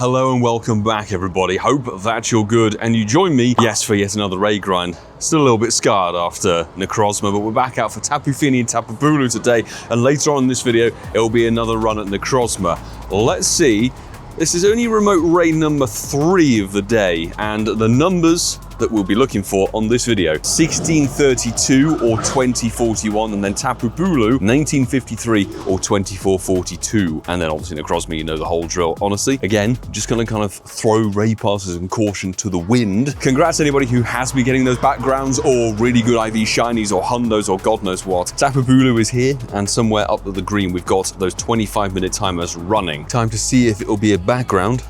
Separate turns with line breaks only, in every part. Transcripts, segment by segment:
Hello and welcome back everybody, hope that you're good and you join me, yes, for yet another raid grind. Still a little bit scarred after Necrozma, but we're back out for Tapu Fini and Tapu Bulu today, and later on in this video it'll be another run at Necrozma. Let's see, this is only remote raid number 3 of the day, and the numbers that we'll be looking for on this video: 1632 or 2041, and then Tapu Bulu 1953 or 2442, and then obviously Necrozma, you know the whole drill. Honestly, again, just gonna kind of throw raid passes and caution to the wind. Congrats to anybody who has been getting those backgrounds or really good IV shinies or hundos or god knows what. Tapu Bulu is here, and somewhere up at the green we've got those 25-minute timers running. Time to see if it'll be a background.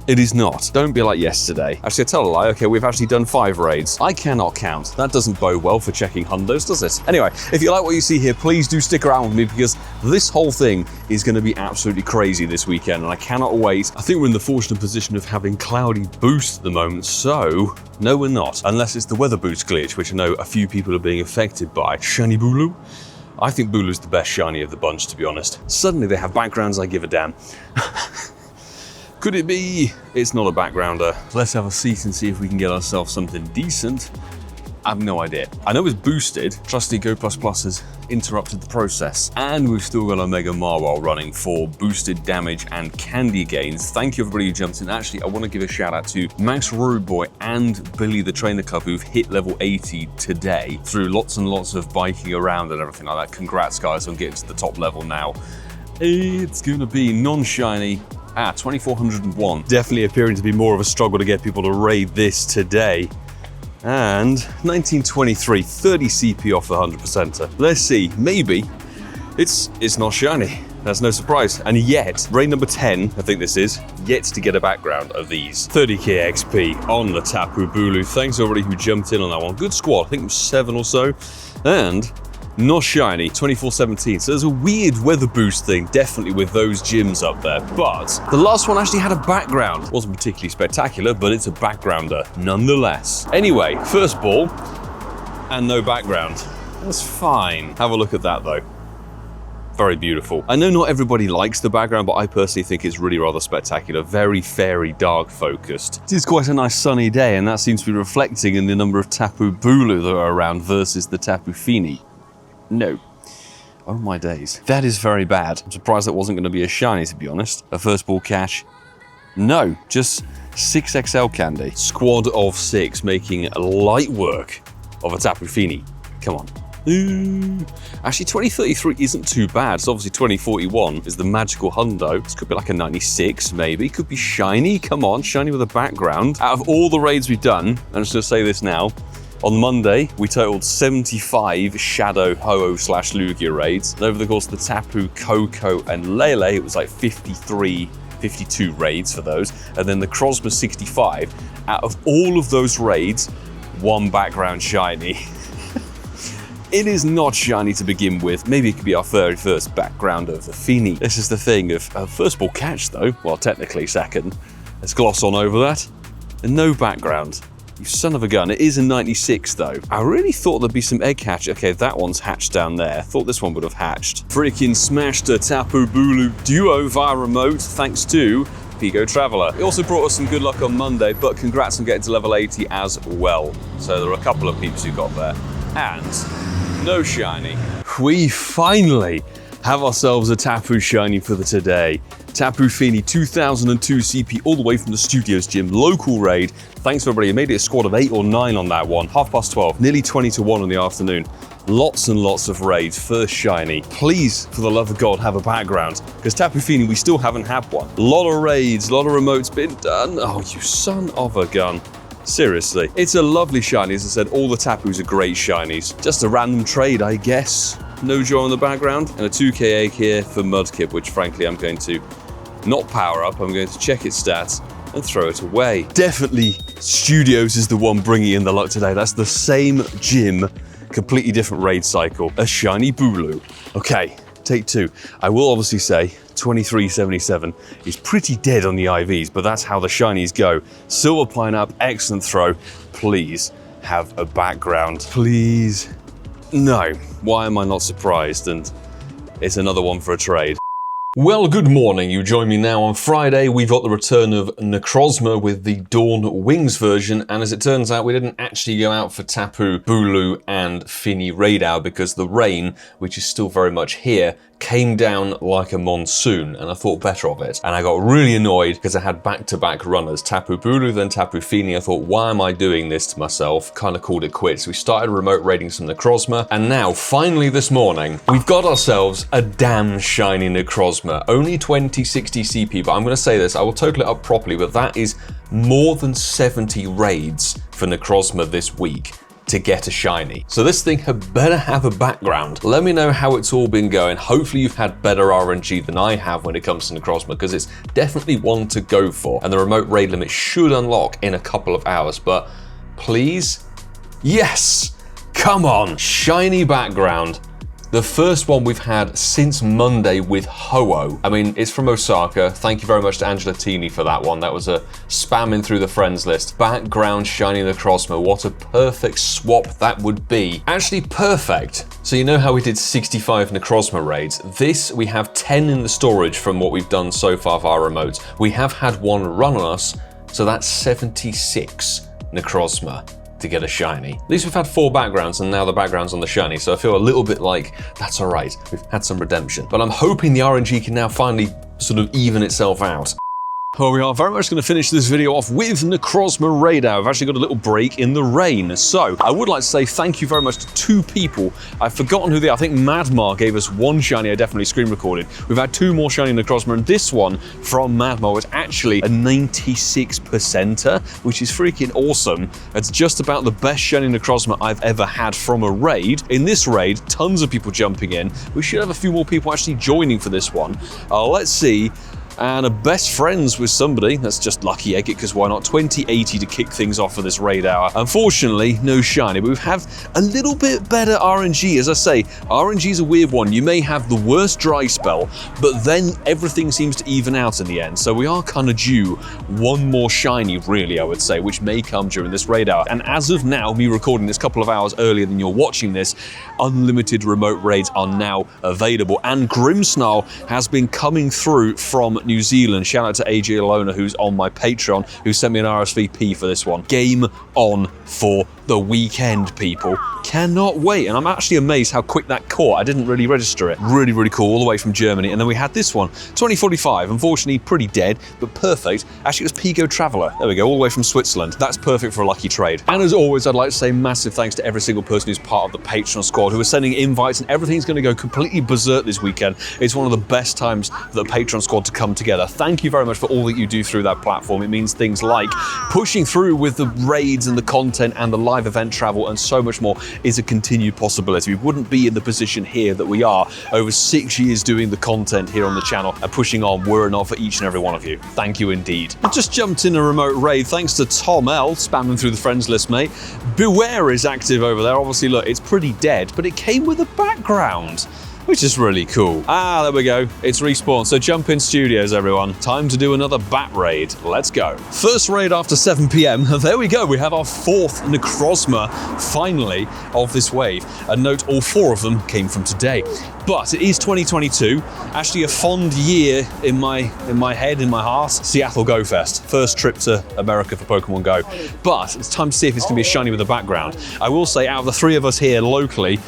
It is not. Don't be like yesterday. Actually, I tell a lie. Okay, we've actually done 5 raids. I cannot count. That doesn't bode well for checking hundos, does it? Anyway, if you like what you see here, please do stick around with me, because this whole thing is going to be absolutely crazy this weekend, and I cannot wait. I think we're in the fortunate position of having cloudy boost at the moment, so no, we're not. Unless it's the weather boost glitch, which I know a few people are being affected by. Shiny Bulu? I think Bulu's the best shiny of the bunch, to be honest. Suddenly they have backgrounds I give a damn. Could it be? It's not a backgrounder. Let's have a seat and see if we can get ourselves something decent. I have no idea. I know it's boosted. Trusty Go++ has interrupted the process. And we've still got our Mega Marwile running for boosted damage and candy gains. Thank you everybody who jumped in. Actually, I want to give a shout out to Max Roadboy and Billy the Trainer Cub, who've hit level 80 today through lots and lots of biking around and everything like that. Congrats guys on getting to the top level now. It's gonna be non-shiny. 2401. Definitely appearing to be more of a struggle to get people to raid this today. And 1923, 30 CP off the 100%er. Let's see, maybe it's not shiny. That's no surprise. And yet, raid number 10, I think this is, yet to get a background of these. 30k XP on the Tapu Bulu. Thanks to everybody who jumped in on that one. Good squad, I think it was 7 or so. And not shiny, 2417. So there's a weird weather boost thing, definitely with those gyms up there. But the last one actually had a background. Wasn't particularly spectacular, but it's a backgrounder nonetheless. Anyway, first ball, and no background. That's fine. Have a look at that though. Very beautiful. I know not everybody likes the background, but I personally think it's really rather spectacular. Very fairy dark focused. It is quite a nice sunny day, and that seems to be reflecting in the number of Tapu Bulu that are around versus the Tapu Fini. No. Oh my days. That is very bad. I'm surprised that wasn't going to be a shiny, to be honest. A first ball catch. No, just 6XL candy. Squad of 6 making light work of a Tapu Fini. Come on. Actually, 2033 isn't too bad. So obviously 2041 is the magical hundo. This could be like a 96 maybe. Could be shiny. Come on, shiny with a background. Out of all the raids we've done, I'm just going to say this now, on Monday, we totaled 75 Shadow Ho-Oh/Lugia raids. And over the course of the Tapu, Coco, and Lele, it was like 53, 52 raids for those. And then the Necrozma 65. Out of all of those raids, 1 background shiny. It is not shiny to begin with. Maybe it could be our very first background of the Fini. This is the thing of first ball catch though. Well, technically second. Let's gloss on over that. And no background. You son of a gun. It is a 96 though. I really thought there'd be some egg hatch. Okay, that one's hatched down there. Thought this one would have hatched. Freaking smashed a Tapu Bulu duo via remote thanks to PoGo Traveler. It also brought us some good luck on Monday, but congrats on getting to level 80 as well. So there are a couple of peeps who got there. And no shiny. We finally have ourselves a Tapu shiny for the today. Tapu Fini 2002 CP all the way from the Studios Gym, local raid. Thanks for everybody. I made it a squad of 8 or 9 on that one. 12:30, nearly 20 to 1 in the afternoon. Lots and lots of raids, first shiny. Please, for the love of God, have a background, because Tapu Fini, we still haven't had one. A lot of raids, a lot of remotes been done. Oh, you son of a gun. Seriously. It's a lovely shiny. As I said, all the Tapus are great shinies. Just a random trade, I guess. No joy on the background. And a 2k egg here for Mudkip, which frankly I'm going to not power up. I'm going to check its stats and throw it away. Definitely Studios is the one bringing in the luck today. That's the same gym, completely different raid cycle. A shiny Bulu. Okay, take 2. I will obviously say 2377 is pretty dead on the IVs, but that's how the shinies go. Silver Pineapple, excellent throw. Please have a background. Please. No. Why am I not surprised? And it's another one for a trade. Well, good morning. You join me now on Friday. We've got the return of Necrozma with the Dawn Wings version, and as it turns out, we didn't actually go out for Tapu Bulu and Fini raid hour because the rain, which is still very much here, came down like a monsoon, and I thought better of it. And I got really annoyed because I had back-to-back runners, Tapu Bulu, then Tapu Fini. I thought, why am I doing this to myself? Kind of called it quits. We started remote raiding some Necrozma, and now, finally this morning, we've got ourselves a damn shiny Necrozma. Only 2060 CP, but I'm going to say this, I will total it up properly, but that is more than 70 raids for Necrozma this week to get a shiny. So this thing had better have a background. Let me know how it's all been going. Hopefully you've had better RNG than I have when it comes to Necrozma, because it's definitely one to go for. And the remote raid limit should unlock in a couple of hours, but please, yes, come on, shiny background. The first one we've had since Monday with Ho-Oh. I mean, it's from Osaka. Thank you very much to Angela Tini for that one. That was a spamming through the friends list. Background shiny Necrozma. What a perfect swap that would be. Actually perfect. So you know how we did 65 Necrozma raids? This, we have 10 in the storage from what we've done so far for our remotes. We have had one run on us, so that's 76 Necrozma to get a shiny. At least we've had 4 backgrounds and now the background's on the shiny, so I feel a little bit like that's all right. We've had some redemption. But I'm hoping the RNG can now finally sort of even itself out. Well, we are very much going to finish this video off with Necrozma raid hour. I've actually got a little break in the rain. So I would like to say thank you very much to 2 people. I've forgotten who they are. I think Madmar gave us 1 shiny. I definitely screen recorded. We've had 2 more shiny Necrozma, and this one from Madmar was actually a 96%er, which is freaking awesome. It's just about the best shiny Necrozma I've ever had from a raid. In this raid, tons of people jumping in. We should have a few more people actually joining for this one. Let's see. And a best friends with somebody. That's just lucky egg it, because why not? 2080 to kick things off for this raid hour. Unfortunately, no shiny, but we've had a little bit better RNG. As I say, RNG is a weird one. You may have the worst dry spell, but then everything seems to even out in the end. So we are kind of due 1 more shiny, really, I would say, which may come during this raid hour. And as of now, me recording this a couple of hours earlier than you're watching this, unlimited remote raids are now available. And Grimmsnarl has been coming through from New Zealand. Shout out to AJ Alona, who's on my Patreon, who sent me an RSVP for this one. Game on for the weekend, people. Cannot wait. And I'm actually amazed how quick that caught. I didn't really register it. Really, really cool, all the way from Germany. And then we had this one, 2045. Unfortunately, pretty dead, but perfect. Actually, it was PoGo Traveler. There we go, all the way from Switzerland. That's perfect for a lucky trade. And as always, I'd like to say massive thanks to every single person who's part of the Patreon squad, who are sending invites, and everything's going to go completely berserk this weekend. It's one of the best times for the Patreon squad to come together. Thank you very much for all that you do through that platform. It means things like pushing through with the raids and the content and the live event travel and so much more is a continued possibility. We wouldn't be in the position here that we are over 6 years doing the content here on the channel and pushing on were it not for each and every one of you. Thank you indeed. I just jumped in a remote raid thanks to Tom L, spamming through the friends list, mate. Beware is active over there. Obviously, look, it's pretty dead, but it came with a background, which is really cool. There we go. It's respawned. So jump in studios, everyone. Time to do another bat raid. Let's go. First raid after 7 p.m. There we go. We have our 4th Necrozma, finally, of this wave. And note, all 4 of them came from today. But it is 2022. Actually, a fond year in my head, in my heart. Seattle Go Fest. First trip to America for Pokemon Go. But it's time to see if it's going to be a shiny with a background. I will say, out of the 3 of us here locally,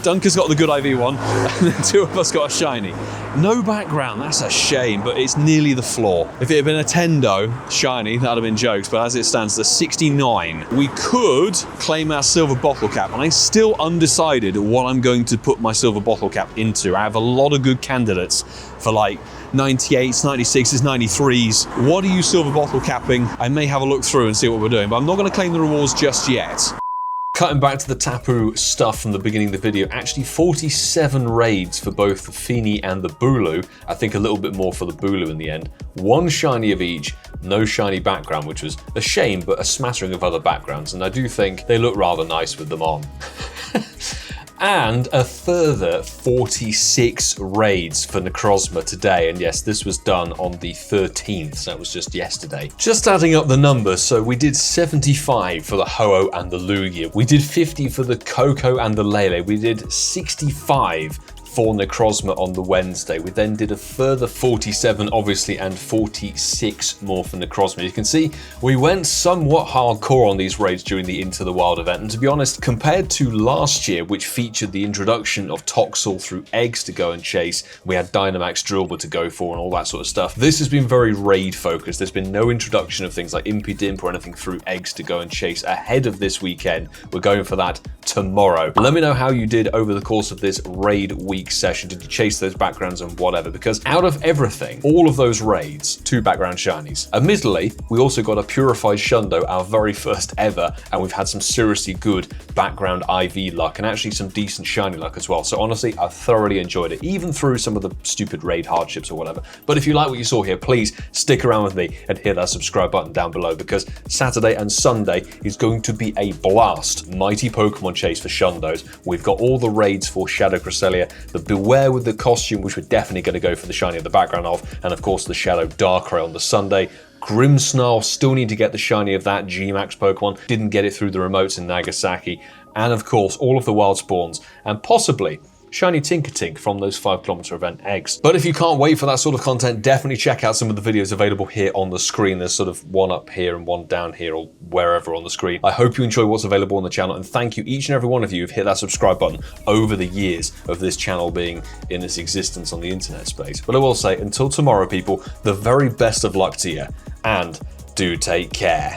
Dunker's got the good IV one, and then 2 of us got a shiny. No background, that's a shame, but it's nearly the floor. If it had been a Tendo shiny, that'd have been jokes, but as it stands, the 69. We could claim our silver bottle cap, and I'm still undecided what I'm going to put my silver bottle cap into. I have a lot of good candidates for like 98s, 96s, 93s. What are you silver bottle capping? I may have a look through and see what we're doing, but I'm not going to claim the rewards just yet. Cutting back to the Tapu stuff from the beginning of the video, actually 47 raids for both the Fini and the Bulu. I think a little bit more for the Bulu in the end. 1 shiny of each, no shiny background, which was a shame, but a smattering of other backgrounds. And I do think they look rather nice with them on. And a further 46 raids for Necrozma today. And yes, this was done on the 13th, so that was just yesterday. Just adding up the numbers, so we did 75 for the Ho-Oh and the Lugia. We did 50 for the Coco and the Lele. We did 65 for Necrozma on the Wednesday. We then did a further 47, obviously, and 46 more for Necrozma. You can see we went somewhat hardcore on these raids during the Into the Wild event, and to be honest, compared to last year, which featured the introduction of Toxel through eggs to go and chase, we had Dynamax Drillbur to go for and all that sort of stuff. This has been very raid focused. There's been no introduction of things like Impidimp or anything through eggs to go and chase ahead of this weekend. We're going for that tomorrow. Let me know how you did over the course of this raid week session. Did you chase those backgrounds and whatever? Because out of everything, all of those raids, 2 background shinies. Admittedly, we also got a Purified Shundo, our very first ever, and we've had some seriously good background IV luck and actually some decent shiny luck as well. So honestly, I thoroughly enjoyed it, even through some of the stupid raid hardships or whatever. But if you like what you saw here, please stick around with me and hit that subscribe button down below, because Saturday and Sunday is going to be a blast. Mighty Pokemon chase for Shundos. We've got all the raids for Shadow Cresselia, the Beware with the costume, which we're definitely going to go for the shiny in the background of, and of course the Shadow Darkrai on the Sunday. Grimmsnarl, still need to get the shiny of that G-Max Pokemon. Didn't get it through the remotes in Nagasaki. And of course, all of the wild spawns, and possibly shiny Tinkertink from those 5km event eggs. But if you can't wait for that sort of content, definitely check out some of the videos available here on the screen. There's sort of one up here and one down here, or wherever on the screen. I hope you enjoy what's available on the channel, and thank you each and every one of you who've hit that subscribe button over the years of this channel being in its existence on the internet space. But I will say, until tomorrow, people, the very best of luck to you, and do take care.